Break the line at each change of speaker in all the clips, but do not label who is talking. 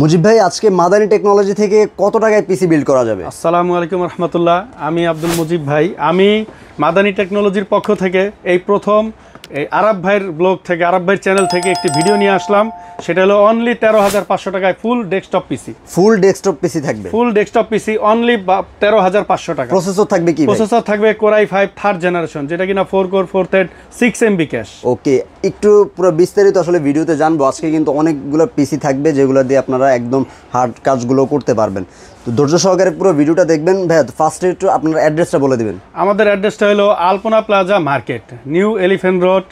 মুজিব ভাই আজকে মাদানী টেকনোলজি থেকে কত টাকায় পিসি বিল্ড করা যাবে?
আসসালামু আলাইকুম রহমতুল্লাহ। আমি আব্দুল মুজিব ভাই। আমি মাদানী টেকনোলজির পক্ষ থেকে এই প্রথম এই আরব ভাইয়ের ব্লগ থেকে, আরব ভাইয়ের চ্যানেল থেকে একটি ভিডিও নিয়ে আসলাম। সেটা হলো অনলি 13,500 টাকায় ফুল ডেস্কটপ পিসি।
ফুল ডেস্কটপ পিসি থাকবে?
ফুল ডেস্কটপ পিসি অনলি 13,500 টাকা।
প্রসেসর থাকবে কি?
প্রসেসর থাকবে Core i5 থার্ড জেনারেশন, যেটা কিনা 4 কোর 4 থ্রেড 6 MB ক্যাশ।
ওকে, একটু পুরো বিস্তারিত আসলে ভিডিওতে জানবো। আজকে কিন্তু অনেকগুলো পিসি থাকবে যেগুলো দিয়ে আপনারা একদম হার্ড কাজগুলো করতে পারবেন। তো ধৈর্য সহকারে পুরো ভিডিওটা দেখবেন। ভাই ফার্স্টে একটু আপনার অ্যাড্রেসটা বলে দিবেন।
আমাদের অ্যাড্রেসটা হলো Alpana plaza market, new elephant road,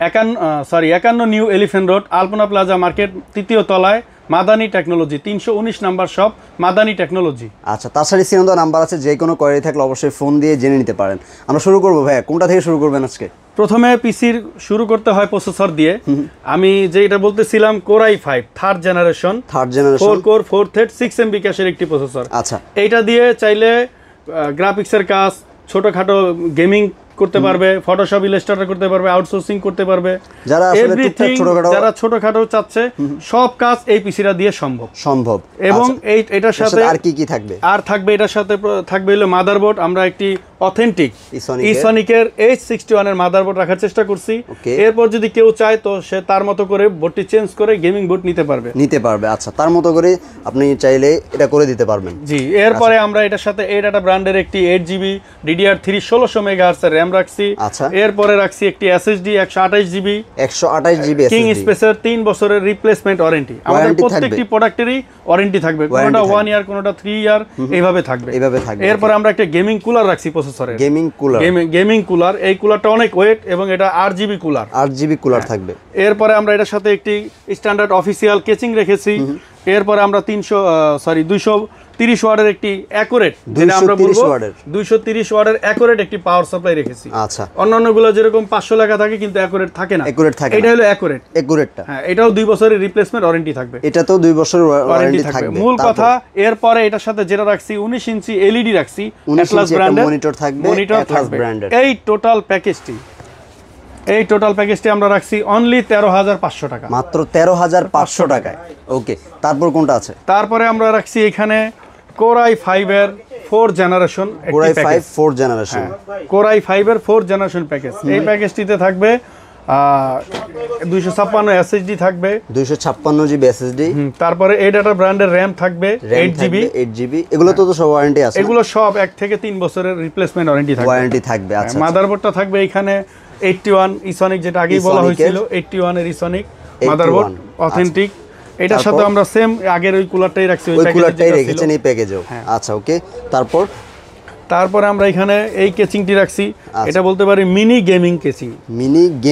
51 new elephant road, Alpana plaza market, তৃতীয় তলায় Madani technology, 319 number shop Madani technology.
আচ্ছা, তাছাড়া সিনেমা নাম্বার আছে, যে কোনো কোয়ারি থাকলে অবশ্যই ফোন দিয়ে জেনে নিতে পারেন। আমরা শুরু করবো ভাই, কোনটা থেকে শুরু করবেন আজকে?
প্রথমে পিসির শুরু করতে হয় প্রসেসর দিয়ে। আমি যেটা বলতেছিলাম Core i5 third generation 4 core 4 thread 6 MB ক্যাশের একটি প্রসেসর।
আচ্ছা,
এইটা দিয়ে চাইলে গ্রাফিক্সের কাজ, ছোটখাটো গেমিং করতে পারবে, ফটোশপ ইলাস্ট্রেটর করতে পারবে, আউটসোর্সিং করতে পারবে। যারা ছোটখাটো চাচ্ছে সব কাজ এই পিসিটা দিয়ে সম্ভব। এবং এটার সাথে
আর কি থাকবে?
আর থাকবে এটার সাথে থাকবে হলো মাদারবোর্ড। আমরা একটি অথেন্টিক ইসনিকের H61 এর মাদারবোর্ড রাখার চেষ্টা করছি। এরপর যদি কেউ চায় তো সে তার মতো করে বোর্ডটি চেঞ্জ করে গেমিং বোর্ড নিতে পারবে।
আচ্ছা, তার মতো করে আপনি চাইলে এটা করে দিতে পারবেন।
জি, এরপরে আমরা এটার সাথে এডাটা ব্র্যান্ডের একটি 8GB DDR3 1600 MHz এর RAM রাখছি।
আচ্ছা,
এরপরে রাখছি একটি SSD 128GB কিং স্পেসের 3 বছরের রিপ্লেসমেন্ট ওয়ারেন্টি। আমাদের প্রত্যেকটি প্রোডাক্টেরই ওয়ারেন্টি থাকবে, কোনটা 1 ইয়ার, কোনটা 3 ইয়ার, এইভাবে থাকবে। এরপরে আমরা একটা গেমিং কুলার রাখছি প্রসেসরের, গেমিং কুলার। এই কুলারটা অনেক ওয়েট এবং এটা 8GB কুলার থাকবে। এরপরে আমরা এটার সাথে একটি স্ট্যান্ডার্ড অফিসিয়াল কেচিং রেখেছি। এরপরে আমরা 230 ওয়াটের একটি অ্যাকুরেট, যেটা আমরা বলবো 230 ওয়াটের অ্যাকুরেট একটি পাওয়ার সাপ্লাই রেখেছি।
আচ্ছা,
অন্যান্যগুলো যেরকম 500 লেখা থাকে কিন্তু অ্যাকুরেট থাকে না। এটা হলো অ্যাকুরেটটা। হ্যাঁ, এটাও 2 বছরের রিপ্লেসমেন্ট ওয়ারেন্টি থাকবে।
এটাতেও 2 বছরের ওয়ারেন্টি থাকবে।
মূল কথা, এরপরে এটার সাথে যেটা রাখছি 19 ইঞ্চি এলইডি রাখছি, অ্যাটলাস ব্র্যান্ডের মনিটর থাকবে। এই টোটাল প্যাকেজটি আমরা রাখছি অনলি 13,500 টাকা,
মাত্র 13,500 টাকায়। ওকে, তারপর কোনটা আছে?
তারপরে আমরা রাখছি এখানে Core i5 এর 4 জেনারেশন Core i5 এর 4 জেনারেশন প্যাকেজ। এই প্যাকেজটিতে থাকবে 256 SSD থাকবে,
256GB SSD।
তারপরে এডাটা ব্র্যান্ডের RAM থাকবে 8GB।
এগুলো তো সব ওয়ারেন্টি আছে?
এগুলো সব 1 থেকে 3 বছরের রিপ্লেসমেন্ট ওয়ারেন্টি থাকবে।
আচ্ছা,
মাদারবোর্ডটা থাকবে এখানে 81 ইসনিক, যেটা আগেই বলা হয়েছিল 81 এর ইসনিক মাদারবোর্ড, অথেন্টিক। এটার সাথে আমরা সেম আগের ওই কুলারটাই রাখছি,
ওই কুলারটাই রেখেছেন এই প্যাকেজেও। আচ্ছা, ওকে। তারপরে
আমরা এখানে এই কেচিংটি রাখছি। এটা বলতে পারি মিনি গেমিং কেচিং,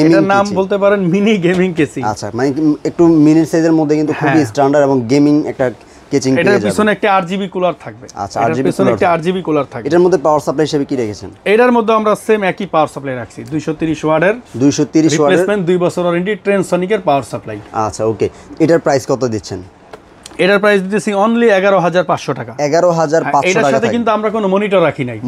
এটার নাম বলতে পারেন মিনি গেমিং কেচিং।
আচ্ছা, মানে একটু মিনি সাইজের মধ্যে কিন্তু খুবই স্ট্যান্ডার্ড এবং গেমিং একটা কেচিং।
এটার পিছনে একটা 8GB কুলার থাকবে।
আচ্ছা, 8GB কুলার থাকবে। এটার মধ্যে পাওয়ার সাপ্লাই হিসেবে কি রেখেছেন?
এটার মধ্যে আমরা সেম একই পাওয়ার সাপ্লাই রাখছি, 230 ওয়াটের রিপ্লেসমেন্ট 2 বছর ওয়ারেন্টি ট্রেনসনিকের পাওয়ার সাপ্লাই।
আচ্ছা, ওকে। এটার প্রাইস কত দিচ্ছেন?
এটার প্রাইস দিতেছি অনলি 11,500 টাকা।
11,500 টাকা।
এটার সাথে কিন্তু আমরা কোনো মনিটর রাখি নাই,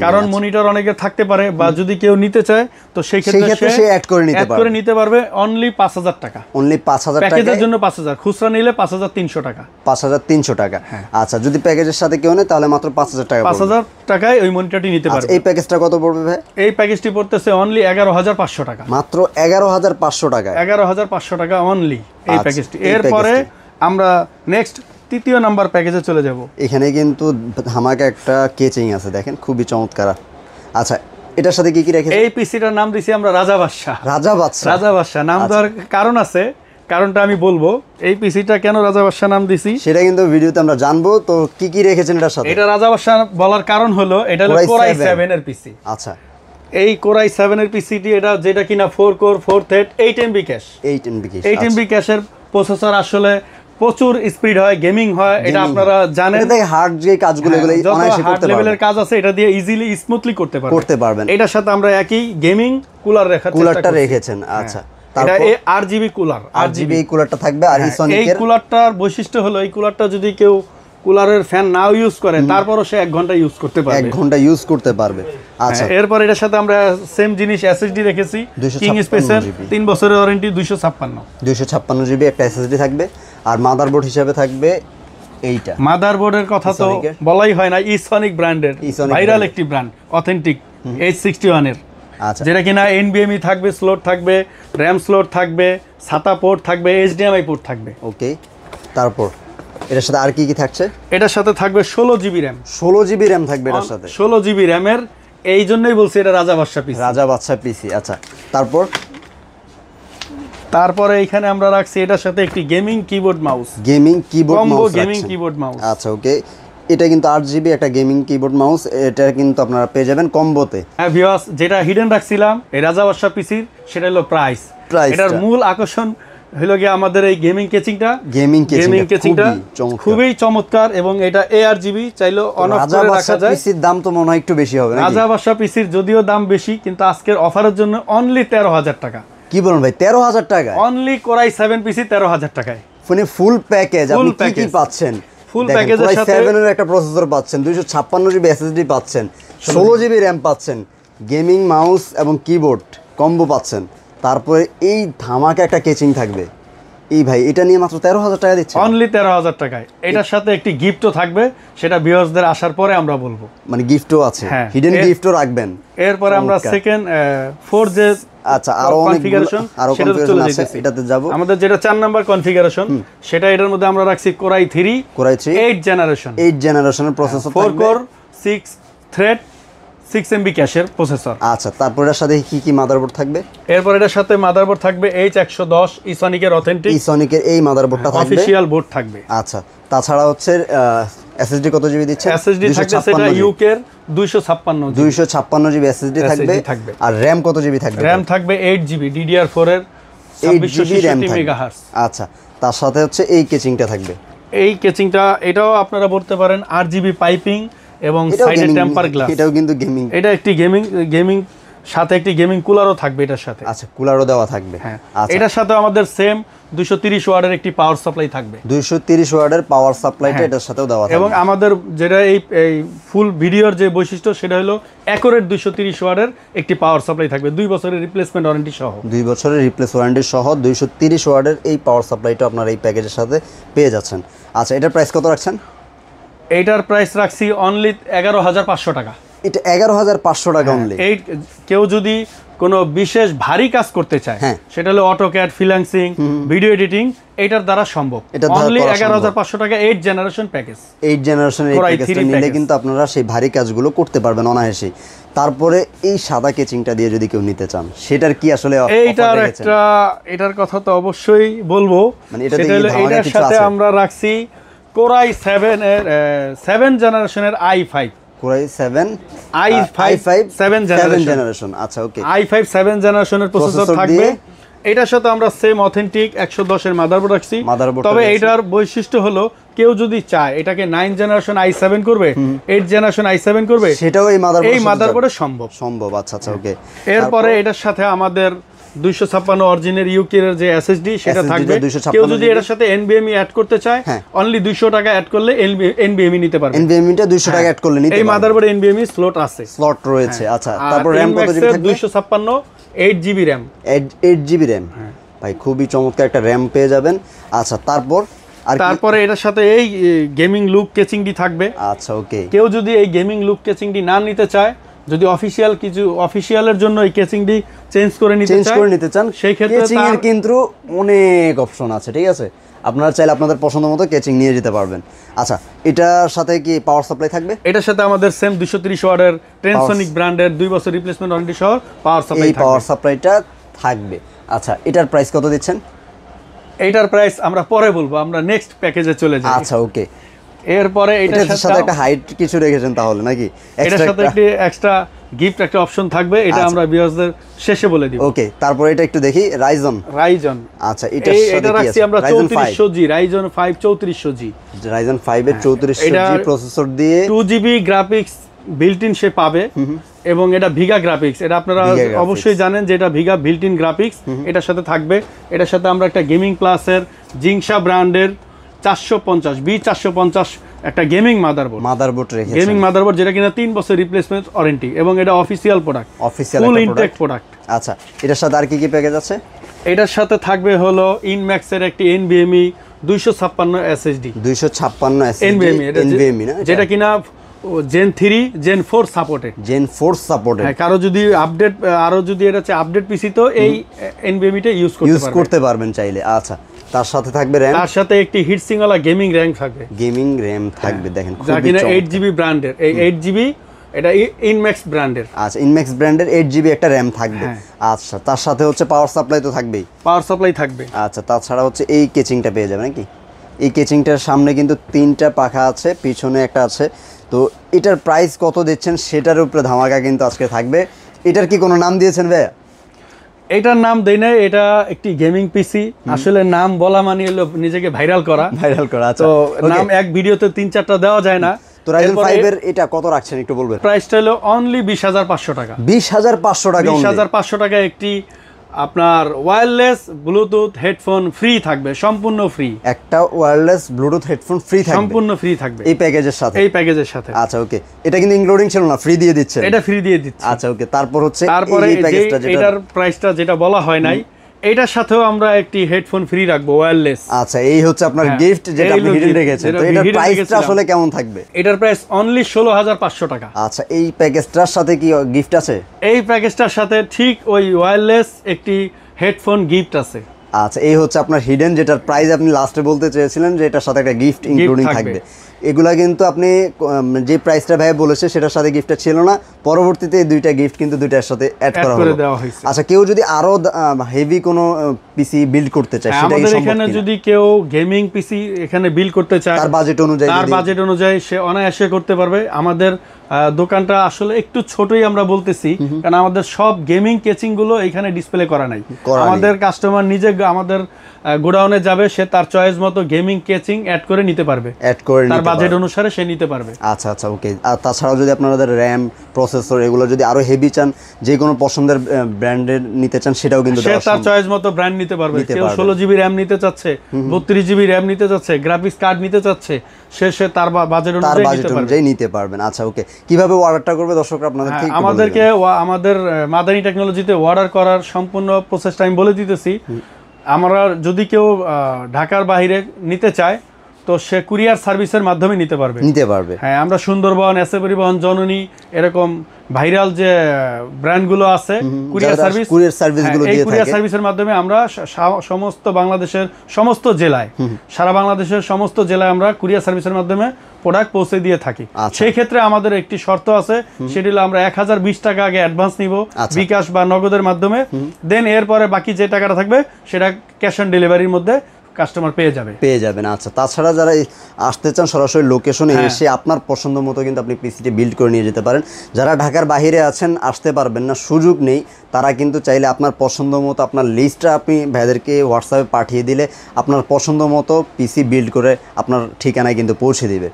কারণ
আচ্ছা,
মনিটর অনেকের থাকতে পারে, বা যদি কেউ নিতে চায় তো সেই ক্ষেত্রে
সে অ্যাড করে নিতে পারবে।
অনলি 5,000 টাকা,
অনলি 5,000 টাকা
প্যাকেজের জন্য 5,000, খুচরা নিলে 5,300 টাকা।
5,300 টাকা। আচ্ছা, যদি প্যাকেজের সাথে কেউ নেয় তাহলে মাত্র 5,000 টাকা।
5,000 টাকায় ওই মনিটরটি নিতে পারবে।
এই প্যাকেজটা কত পড়বে ভাই?
এই প্যাকেজটি পড়তেছে অনলি 11,500 টাকা,
মাত্র 11,500 টাকা।
11,500 টাকা অনলি এই প্যাকেজটি। এরপরে আমরা নেক্সট তৃতীয় নাম্বার প্যাকেজে চলে যাব।
এখানে কিন্তু ধামাকা একটা কেচিং আছে, দেখেন খুবই চমৎকার। আচ্ছা, এটার সাথে কি রেখেছেন?
এই পিসিটার নাম দিছি আমরা রাজা বাদশাহ। নাম দেওয়ার কারণ আছে, কারণটা আমি বলবো। এই পিসিটা কেন রাজা বাদশাহ নাম দিছি
সেটা কিন্তু ভিডিওতে আমরা জানবো। তো কি রেখেছেন এটার সাথে?
এটা রাজা বাদশাহ বলার কারণ হলো এটা হলো Core i7 এর পিসি।
আচ্ছা,
এই Core i7 এর পিসিটি, এটা যেটা কিনা 4 core 4 thread 8 MB cash. 8 MB ক্যাশের প্রসেসর, আসলে প্রচুর স্পিড হয়, গেমিং হয়, এটা আপনারা জানেন।
এটা হার্ড যে কাজগুলো এগুলো অনায়াসে করতে পারবেন,
লেভেলের কাজ আছে, এটা দিয়ে ইজিলি স্মুথলি করতে পারবেন। এটার সাথে আমরা একই গেমিং কুলারটা
রেখেছেন। আচ্ছা,
এটা RGB কুলার,
RGB এই কুলারটা থাকবে। আর
এই কুলারটার বৈশিষ্ট্য হলো, এই কুলারটা যদি কেউ কুলারের ফ্যান নাও ইউজ করে তারপরও সে 1 ঘন্টা ইউজ করতে পারবে। আচ্ছা, এরপর এটার সাথে আমরা সেম জিনিস SSD রেখেছি, কিং স্পেসের 3 বছরের ওয়ারেন্টি, 256
GB একটা SSD থাকবে। আর মাদারবোর্ড হিসেবে থাকবে এইটা।
মাদারবোর্ডের কথা তো বলাই হয় না, ইসনিক ব্র্যান্ডের ভাইরাল একটি ব্র্যান্ড, অথেন্টিক H61 এর।
আচ্ছা,
যেটা কিনা NVMe থাকবে, স্লট থাকবে, RAM স্লট থাকবে, SATA পোর্ট থাকবে, HDMI পোর্ট থাকবে।
ওকে, তারপর এটার সাথে আর কি কি থাকছে?
এটার সাথে থাকবে 16 জিবি RAM।
16 জিবি RAM থাকবে এটার সাথে।
16 জিবি RAM এর, এই জন্যই বলছি এটা রাজা বাদশা পিসি।
রাজা বাদশা পিসি। আচ্ছা,
তারপরে এখানে আমরা রাখছি এটার সাথে একটি gaming keyboard mouse.
Gaming keyboard mouse,
gaming keyboard mouse.
আচ্ছা, ওকে, এটা কিন্তু 8 জিবি একটা গেমিং কিবোর্ড মাউস, এটা কিন্তু আপনারা পেয়ে যাবেন কম্বোতে।
হ্যাঁ ভিউয়ার্স, যেটা হিডেন রাখছিলাম এই রাজা বাদশা পিসির, সেটা হলো প্রাইস। এটার মূল আকর্ষণ হলো গিয়ে আমাদের এই গেমিং কেচিংটা।
গেমিং কেচিংটা
খুবই চমৎকার, এবং এটা ARGB, চাইলেও অন অফ করে রাখা যায়।
পিসির দাম তো মনে হয় একটু বেশি হবে নাকি?
রাজা বাদশা পিসির যদিও দাম বেশি, কিন্তু আজকের অফারের জন্য অনলি 13,000 টাকা।
কি বলেন ভাই, 13,000 টাকা?
অনলি কোরাই 7 পিসি 13,000 টাকায়।
মানে ফুল প্যাকেজ আপনি কি পাচ্ছেন?
ফুল প্যাকেজের সাথে
7 এর একটা প্রসেসর পাচ্ছেন, 256 জিবি SSD পাচ্ছেন, 16 জিবি RAM পাচ্ছেন, গেমিং মাউস এবং কিবোর্ড কম্বো পাচ্ছেন, তারপরে এই ধামাকা একটা কেচিং থাকবে। এই ভাই, এটা নিয়ে মাত্র 13,000 টাকা দিচ্ছে,
অনলি 13,000 টাকায়। এটার সাথে একটি গিফটও থাকবে, সেটা ভিউয়ার্সদের আসার পরে আমরা বলবো।
মানে গিফটও আছে, হিডেন গিফটও রাখবেন।
এরপরে আমরা সেকেন্ড 4 যে
আচ্ছা আরো কনফিগারেশন আছে, এটাতে যাব।
আমাদের যেটা 4 নাম্বার কনফিগারেশন, সেটা এটার মধ্যে আমরা রাখছি কোরাই 3 8 জেনারেশনের প্রসেসর, 4 কোর 6 থ্রেড 6 MB ক্যাশের প্রসেসর।
আচ্ছা, তারপর এর সাথে কি কি মাদারবোর্ড থাকবে?
এরপর এটার সাথে মাদারবোর্ড থাকবে H110 ইসনিকের অথেন্টিক,
ইসনিকের এই মাদারবোর্ডটা থাকবে,
অফিশিয়াল বোর্ড থাকবে।
আচ্ছা, তাছাড়া হচ্ছে SSD কত জিবি দিচ্ছে?
SSD থাকবে সেটা UK এর 256
জিবি SSD থাকবে। আর RAM কত জিবি থাকবে?
RAM থাকবে 8 জিবি DDR4 এর 2666 মেগাহার্টজ।
আচ্ছা, তার সাথে হচ্ছে এই কেচিংটা থাকবে।
এই কেচিংটা এটাও আপনারা বলতে পারেন RGB পাইপিং এবং সাইডে টেম্পার গ্লাস।
এটাও কিন্তু গেমিং,
এটা একটি গেমিং সাথে একটি গেমিং কুলারও থাকবে এটার সাথে।
আচ্ছা, কুলারও দেওয়া থাকবে।
হ্যাঁ, এটার সাথে আমাদের সেম 230 ওয়াটের একটি পাওয়ার সাপ্লাই থাকবে।
230 ওয়াটের পাওয়ার সাপ্লাইটা এটার সাথেও দেওয়া থাকবে।
এবং আমাদের যেটা এই ফুল ভিডিওর যে বৈশিষ্ট্য, সেটা হলো অ্যাকুরেট 230 ওয়াটের একটি পাওয়ার সাপ্লাই থাকবে, 2 বছরের রিপ্লেসমেন্ট ওয়ারেন্টি সহ।
2 বছরের রিপ্লেস ওয়ারেন্টি সহ 230 ওয়াটের এই পাওয়ার সাপ্লাইটা আপনারা এই প্যাকেজের সাথে পেয়ে যাচ্ছেন। আচ্ছা, এটার প্রাইস কত রাখছেন?
এইটার প্রাইস রাখছি অনলি 11,500 টাকা।
এটা 11,500 টাকা অনলি।
এই কেউ যদি কোনো বিশেষ ভারী কাজ করতে চায়, সেটা হলো অটোক্যাড, ফ্রিল্যান্সিং, ভিডিও এডিটিং, এটার দ্বারা সম্ভব। অনলি 11,500 টাকা 8 জেনারেশন প্যাকেজ।
8 জেনারেশনের এই প্যাকেজটা নিলে কিন্তু আপনারা সেই ভারী কাজগুলো করতে পারবেন অনায়াসেই। তারপরে এই সাদা কেচিংটা দিয়ে যদি কেউ নিতে চান, সেটার কি আসলে
এইটার একটা এটার কথা তো অবশ্যই বলবো।
মানে এটার
সাথে আমরা রাখছি কোরাই 7 এর 7 জেনারেশনের i5,
কোরাই 7
i5 7 জেনারেশন।
আচ্ছা, ওকে,
i5 7 জেনারেশনের প্রসেসর থাকবে। এটার সাথে আমরা সেম অথেন্টিক 110 এর মাদারবোর্ড রাখছি। তবে এটার বৈশিষ্ট্য হলো কেউ যদি চায় এটাকে 9 জেনারেশন i7 করবে, 8 জেনারেশন i7 করবে,
সেটাও এই
মাদারবোর্ডে সম্ভব।
আচ্ছা, ওকে।
এরপরে এটার সাথে আমাদের 256 অরিজিনাল UK এর যে SSD সেটা থাকবে। কেউ যদি এটার সাথে NVMe অ্যাড করতে চায়, অনলি 200 টাকা অ্যাড করলে NVMe নিতে পারবে।
NVMe টা 200 টাকা অ্যাড করলে নিতে পারবে।
এই মাদারবোর্ডে NVMe স্লট আছে,
স্লট রয়েছে। আচ্ছা, তারপর RAM কত জিবি থাকবে?
256 8 জিবি RAM।
8 জিবি RAM, ভাই খুবই চমৎকার একটা RAM পেয়ে যাবেন। আচ্ছা, তারপরে
এটার সাথে এই গেমিং লুক কেচিংটি থাকবে।
আচ্ছা, ওকে,
কেউ যদি এই গেমিং লুক কেচিংটি না নিতে চায়, যদি অফিশিয়ালের জন্য এই কেচিংটি চেঞ্জ করে নিতে চান, সেই ক্ষেত্রে
কেচিং এর কিন্তু অনেক অপশন আছে, ঠিক আছে? আপনারা চাইলে আপনাদের পছন্দ মতো কেচিং নিয়ে যেতে পারবেন। আচ্ছা, এটার সাথে কি পাওয়ার সাপ্লাই থাকবে?
এটার সাথে আমাদের সেম 230 ওয়াটের ট্রেনসনিক ব্র্যান্ডের 2 বছর রিপ্লেসমেন্ট ওয়ারেন্টি সহ পাওয়ার সাপ্লাই থাকবে।
এই পাওয়ার সাপ্লাইটা থাকবে। আচ্ছা, এটার প্রাইস কত দিচ্ছেন?
এইটার প্রাইস আমরা পরে বলবো, আমরা নেক্সট প্যাকেজে চলে যাই।
আচ্ছা, ওকে।
এরপরে
এটার সাথে একটা হাইট কিছু রেখেছেন তাহলে নাকি?
এটার সাথে একটি এক্সট্রা গিফট একটা অপশন থাকবে, এটা আমরা ভিউয়ারদের শেষে বলে দিব।
ওকে, তারপর এটা একটু দেখি। রাইজন। আচ্ছা, এটা
রাখছি আমরা 3400G, রাইজন 5 3400G,
রাইজন 5 এর 3400G প্রসেসর দিয়ে
2GB গ্রাফিক্স বিল্ট ইন সে পাবে। এবং এটা ভিগা গ্রাফিক্স, এটা আপনারা অবশ্যই জানেন যে এটা ভিগা বিল্ট ইন গ্রাফিক্স এটার সাথে থাকবে। এটার সাথে আমরা একটা গেমিং প্লাসের জিংসা ব্র্যান্ডের 450 B450 একটা গেমিং মাদারবোর্ড রেখেছেন। গেমিং মাদারবোর্ড যেটা কিনা 3 বছর রিপ্লেসমেন্ট ওয়ারেন্টি, এবং এটা অফিশিয়াল প্রোডাক্ট, ফুল ইনটেক প্রোডাক্ট।
আচ্ছা, এটার সাথে আর কি কি প্যাকেজ আছে?
এটার সাথে থাকবে হলো ইনম্যাক্স এর একটি NVMe 256 SSD
256 SSD
NVMe না, যেটা কিনা Gen 3 Gen 4 সাপোর্টেড।
হ্যাঁ,
কারো যদি আপডেট এটা হচ্ছে আপডেট পিসি তো এই NVMe টা ইউজ
করতে পারবেন চাইলে। আচ্ছা, তার সাথে থাকবে RAM,
তার সাথে একটি হিটসিং ওয়ালা গেমিং RAM থাকবে, দেখেন
যা কিনা
8GB ব্র্যান্ডের। এই 8GB এটা ইনম্যাক্স ব্র্যান্ডের।
আচ্ছা, ইনম্যাক্স ব্র্যান্ডের 8GB একটা RAM থাকবে। আচ্ছা, তার সাথে হচ্ছে পাওয়ার সাপ্লাই তো থাকবেই। আচ্ছা, তাছাড়া হচ্ছে এই কেচিংটা পেয়ে যাবেন নাকি? এই কেচিংটার সামনে কিন্তু 3টা পাখা আছে, পিছনে একটা আছে। তো এটার প্রাইস কত দিচ্ছেন সেটার উপরে ধামাকা কিন্তু আজকে থাকবে। এটার কি কোনো নাম দিয়েছেন ভাইয়া?
এটার নাম দেই না, এটা একটি গেমিং পিসি। আসলে নাম বলা মানে হলো নিজেকে ভাইরাল করা।
আচ্ছা,
তো নাম এক ভিডিওতে 3-4টা দেওয়া যায় না।
তো Ryzen 5 এর এটা কত রাখছেন একটু বলবেন?
প্রাইসটা হলো অনলি 20500 টাকা।
20500 টাকা।
20500 টাকা একটি আপনার ওয়্যারলেস ব্লুটুথ হেডফোন ফ্রি থাকবে, সম্পূর্ণ ফ্রি।
একটা ওয়্যারলেস ব্লুটুথ হেডফোন ফ্রি থাকবে,
সম্পূর্ণ ফ্রি থাকবে
এই প্যাকেজের সাথে। আচ্ছা, ওকে, এটা কিন্তু ইনক্লুডিং ছিল না, ফ্রি দিয়ে দিচ্ছেন?
এটা ফ্রি দিয়ে দিচ্ছি।
আচ্ছা, ওকে, তারপরে
এই প্যাকেজটা এটার প্রাইসটা যেটা বলা হয় নাই, এটার সাথেও আমরা একটি হেডফোন ফ্রি রাখবো ওয়্যারলেস।
আচ্ছা, এই হচ্ছে আপনার গিফট যেটা আপনি হিডেন রেখেছেন। তো এটার প্রাইসটা আসলে কেমন থাকবে?
এটার প্রাইস অনলি 16500 টাকা।
আচ্ছা, এই প্যাকেজটার সাথে কি গিফট আছে?
এই প্যাকেজটার সাথে ঠিক ওই ওয়্যারলেস একটি হেডফোন গিফট আছে।
আচ্ছা, এই হচ্ছে আপনার হিডেন, যেটার প্রাইস আপনি লাস্টে বলতে চেয়েছিলেন যে এটার সাথে একটা গিফট ইনক্লুডিং থাকবে। এগুলা কিন্তু আপনি যে প্রাইসটা ভাই বলেছে সেটার সাথে গিফটটা ছিল না, পরবর্তীতে এই দুইটা গিফট কিন্তু দুইটার সাথে অ্যাড করা হয়েছে। আচ্ছা, কেউ যদি আরো হেভি কোনো পিসি বিল্ড করতে চায়, সেটা
আমাদের এখানে যদি কেউ গেমিং পিসি এখানে বিল্ড করতে চায়,
তার বাজেট অনুযায়ী
সে অনায়াসে করতে পারবে। আমাদের দোকানটা আসলে একটু ছোটই আমরা বলতেছি, কারণ আমাদের সব গেমিং কেচিং গুলো এখানে ডিসপ্লে করা নাই। আমাদের কাস্টমার নিজে আমাদের গোডাউনে যাবে, সে তার চয়েস মতো গেমিং কেচিং অ্যাড করে নিতে পারবে, তার বাজেট অনুসারে সে নিতে পারবে।
আচ্ছা, ওকে। আর তাছাড়াও যদি আপনাদের RAM, প্রসেসর এগুলো যদি আরো হেভি চান, যে কোনো পছন্দের ব্র্যান্ডের নিতে চান, সেটাও কিন্তু
সে তার চয়েস মতো ব্র্যান্ড নিতে পারবে। কেউ 16GB RAM নিতে চাচ্ছে, 32GB RAM নিতে চাচ্ছে, গ্রাফিক্স কার্ড নিতে চাচ্ছে, সে তার বাজেট অনুযায়ী নিতে পারবেন।
আচ্ছা, ওকে, কিভাবে অর্ডারটা করবে দর্শকরা আপনাদের?
আমাদের মাদানী টেকনোলজিতে অর্ডার করার সম্পূর্ণ প্রসেসটা আমি বলে দিতেছি। আমরা যদি কেউ ঢাকার বাইরে নিতে চায়, তো সে কুরিয়ার সার্ভিসের মাধ্যমে নিতে পারবে। হ্যাঁ, আমরা সুন্দরবন, এসএ পরিবহন, জননী, এরকম ভাইরাল যে ব্র্যান্ডগুলো আছে, কুরিয়ার সার্ভিসের মাধ্যমে আমরা সমস্ত বাংলাদেশের সমস্ত জেলায়, সারা বাংলাদেশের সমস্ত জেলায় আমরা কুরিয়ার সার্ভিসের মাধ্যমে প্রোডাক্ট পৌঁছে দিয়ে থাকি। সেই ক্ষেত্রে আমাদের একটি শর্ত আছে, সেটি হলো আমরা 1020 টাকা আগে অ্যাডভান্স নিব বিকাশ বা নগদের মাধ্যমে। দেন এরপরে বাকি যে টাকাটা থাকবে সেটা ক্যাশ অন ডেলিভারির মধ্যে কাস্টমার পেয়ে যাবেন।
আচ্ছা, তাছাড়া যারা আসতে চান সরাসরি লোকেশনে এসে আপনার পছন্দ মতো কিন্তু আপনি পিসিটি বিল্ড করে নিয়ে যেতে পারেন। যারা ঢাকার বাইরে আছেন, আসতে পারবেন না, সুযোগ নেই, তারা কিন্তু চাইলে আপনার পছন্দ মতো আপনার লিস্টটা আপনি ভাইদেরকে হোয়াটসঅ্যাপে পাঠিয়ে দিলে আপনার পছন্দ মতো পিসি বিল্ড করে আপনার ঠিকানায় কিন্তু পৌঁছে দিবে।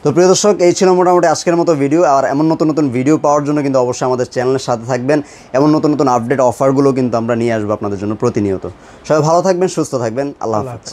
তো প্রিয় দর্শক, এই ছিল মোটামুটি আজকের মতো ভিডিও। আর এমন নতুন ভিডিও পাওয়ার জন্য কিন্তু অবশ্যই আমাদের চ্যানেলের সাথে থাকবেন। এমন নতুন আপডেট অফারগুলো কিন্তু আমরা নিয়ে আসবো আপনাদের জন্য প্রতিনিয়ত। সবাই ভালো থাকবেন, সুস্থ থাকবেন। আল্লাহ হাফেজ।